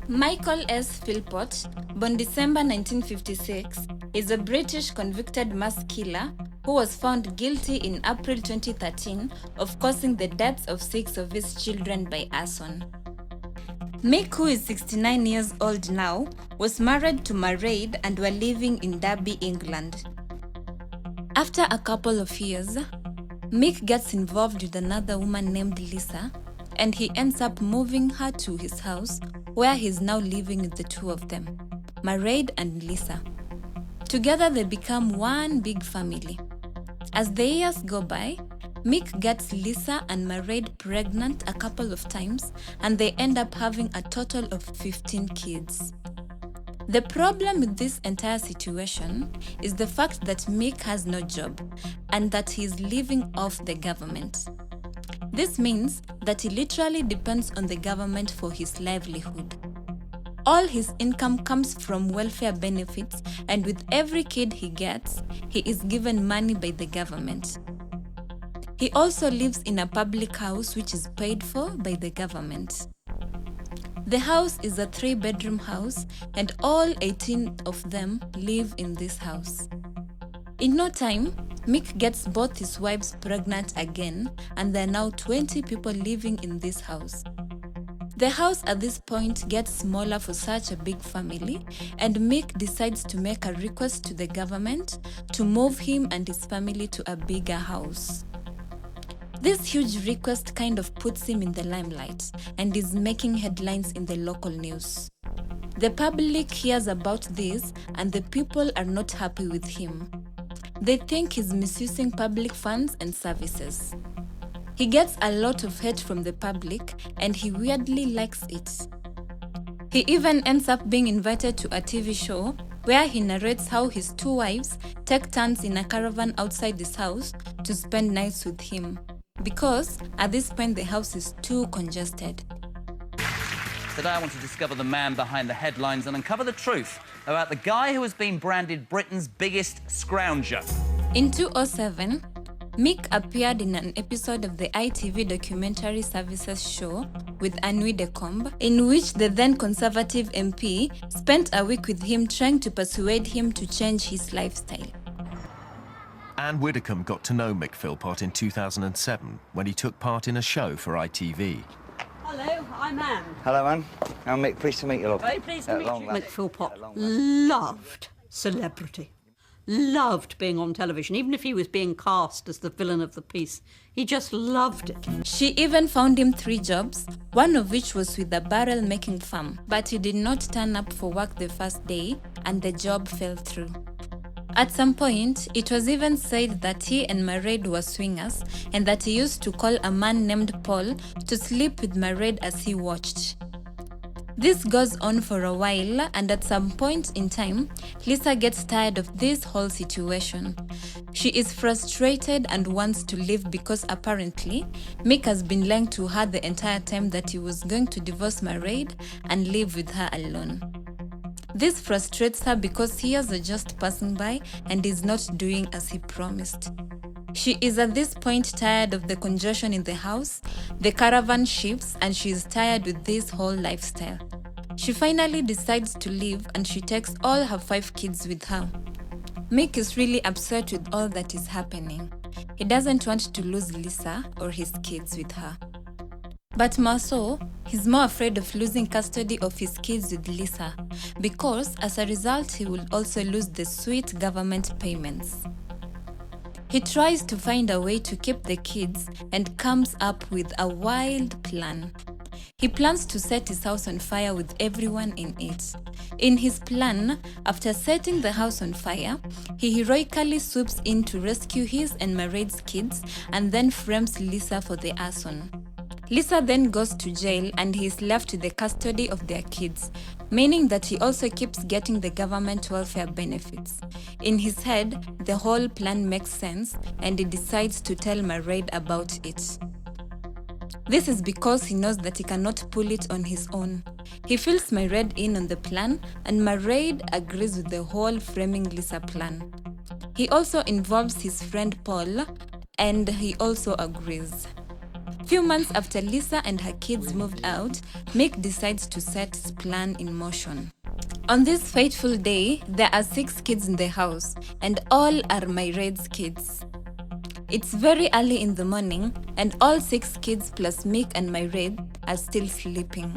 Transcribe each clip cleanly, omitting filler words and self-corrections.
Michael S. Philpott, born December 1956, is a British convicted mass killer who was found guilty in April 2013 of causing the deaths of 6 of his children by arson. Mick, who is 69 years old now, was married to Mairead and were living in Derby, England. After a couple of years, Mick gets involved with another woman named Lisa, and he ends up moving her to his house, where he's now living with the two of them, Mairead and Lisa. Together they become one big family. As the years go by, Mick gets Lisa and Mairead pregnant a couple of times, and they end up having a total of 15 kids. The problem with this entire situation is the fact that Mick has no job and that he's living off the government. This means that he literally depends on the government for his livelihood. All his income comes from welfare benefits, and with every kid he gets, he is given money by the government. He also lives in a public house which is paid for by the government. The house is a 3-bedroom house, and all 18 of them live in this house. In no time, Mick gets both his wives pregnant again, and there are now 20 people living in this house. The house at this point gets smaller for such a big family, and Mick decides to make a request to the government to move him and his family to a bigger house. This huge request kind of puts him in the limelight and is making headlines in the local news. The public hears about this, and the people are not happy with him. They think he's misusing public funds and services. He gets a lot of hate from the public, and he weirdly likes it. He even ends up being invited to a TV show where he narrates how his 2 wives take turns in a caravan outside his house to spend nights with him, because at this point the house is too congested. Today I want to discover the man behind the headlines and uncover the truth about the guy who has been branded Britain's biggest scrounger. In 2007, Mick appeared in an episode of the ITV documentary services show with Anui Decombe, in which the then Conservative MP spent a week with him trying to persuade him to change his lifestyle. Anne Widdecombe got to know Mick Philpott in 2007 when he took part in a show for ITV. Hello, I'm Anne. Hello, Anne. I'm Mick. Pleased to meet you. Very pleased to meet you. Mick Philpott loved celebrity. Loved being on television, even if he was being cast as the villain of the piece. He just loved it. She even found him 3 jobs, one of which was with a barrel-making firm, but he did not turn up for work the first day, and the job fell through. At some point, it was even said that he and Mairead were swingers, and that he used to call a man named Paul to sleep with Mairead as he watched. This goes on for a while, and at some point in time, Lisa gets tired of this whole situation. She is frustrated and wants to leave because apparently, Mick has been lying to her the entire time that he was going to divorce Mairead and live with her alone. This frustrates her because he is just passing by and is not doing as he promised. She is at this point tired of the congestion in the house, the caravan shifts, and she is tired with this whole lifestyle. She finally decides to leave, and she takes all her 5 kids with her. Mick is really upset with all that is happening. He doesn't want to lose Lisa or his kids with her. But more so, he's more afraid of losing custody of his kids with Lisa, because as a result he will also lose the sweet government payments. He tries to find a way to keep the kids and comes up with a wild plan. He plans to set his house on fire with everyone in it. In his plan, after setting the house on fire, he heroically swoops in to rescue his and Mairead's kids and then frames Lisa for the arson. Lisa then goes to jail, and he is left with the custody of their kids, meaning that he also keeps getting the government welfare benefits. In his head, the whole plan makes sense, and he decides to tell Mairead about it. This is because he knows that he cannot pull it on his own. He fills Mairead in on the plan, and Mairead agrees with the whole framing Lisa plan. He also involves his friend Paul, and he also agrees. Few months after Lisa and her kids moved out, Mick decides to set his plan in motion. On this fateful day, there are 6 kids in the house, and all are Myraid's kids. It's very early in the morning, and all 6 kids plus Mick and Myraid are still sleeping.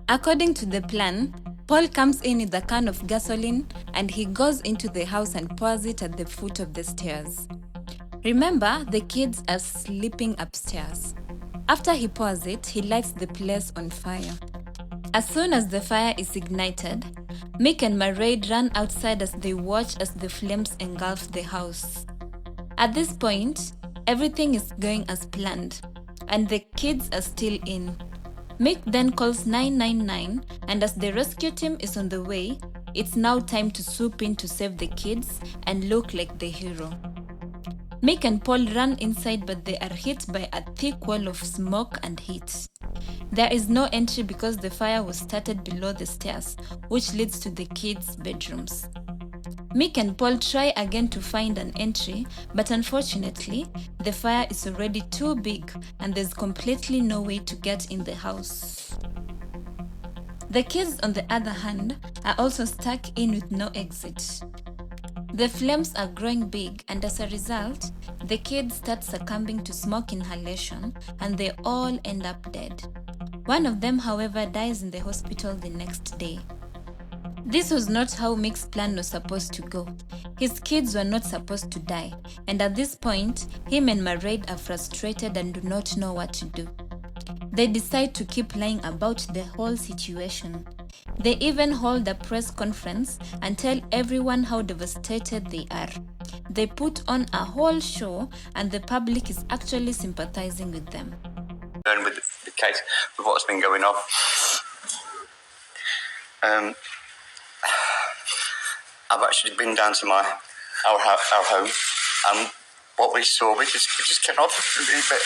According to the plan, Paul comes in with a can of gasoline and he goes into the house and pours it at the foot of the stairs. Remember, the kids are sleeping upstairs. After he pours it, he lights the place on fire. As soon as the fire is ignited, Mick and Myraid run outside as they watch as the flames engulf the house. At this point, everything is going as planned, and the kids are still in. Mick then calls 999, and as the rescue team is on the way, it's now time to swoop in to save the kids and look like the hero. Mick and Paul run inside, but they are hit by a thick wall of smoke and heat. There is no entry because the fire was started below the stairs, which leads to the kids' bedrooms. Mick and Paul try again to find an entry, but unfortunately, the fire is already too big and there's completely no way to get in the house. The kids, on the other hand, are also stuck in with no exit. The flames are growing big, and as a result, the kids start succumbing to smoke inhalation and they all end up dead. One of them, however, dies in the hospital the next day. This was not how Mick's plan was supposed to go. His kids were not supposed to die, and at this point, him and Myraid are frustrated and do not know what to do. They decide to keep lying about the whole situation. They even hold a press conference and tell everyone how devastated they are. They put on a whole show, and the public is actually sympathizing with them. And with the case, with what's been going on, I've actually been down to our home, and what we saw, we just came off a little bit.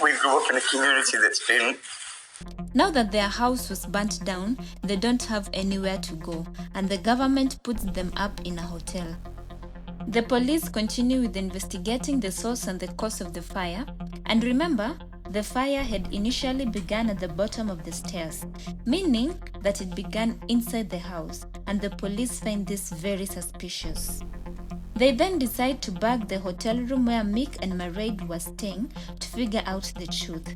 We grew up in a community that's been. Now that their house was burnt down, they don't have anywhere to go, and the government puts them up in a hotel. The police continue with investigating the source and the cause of the fire, and remember, the fire had initially begun at the bottom of the stairs, meaning that it began inside the house, and the police find this very suspicious. They then decide to bag the hotel room where Mick and Myraid were staying to figure out the truth.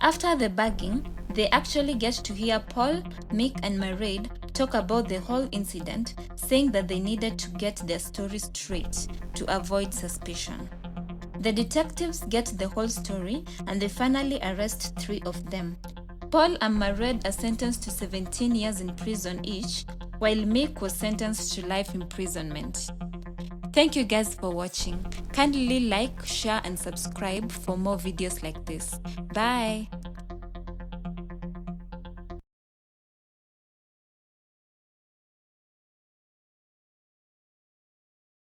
After the bagging, they actually get to hear Paul, Mick, and Myraid talk about the whole incident, saying that they needed to get their story straight to avoid suspicion. The detectives get the whole story and they finally arrest 3 of them. Paul and Myraid are sentenced to 17 years in prison each, while Mick was sentenced to life imprisonment. Thank you guys for watching. Kindly like, share, and subscribe for more videos like this. Bye!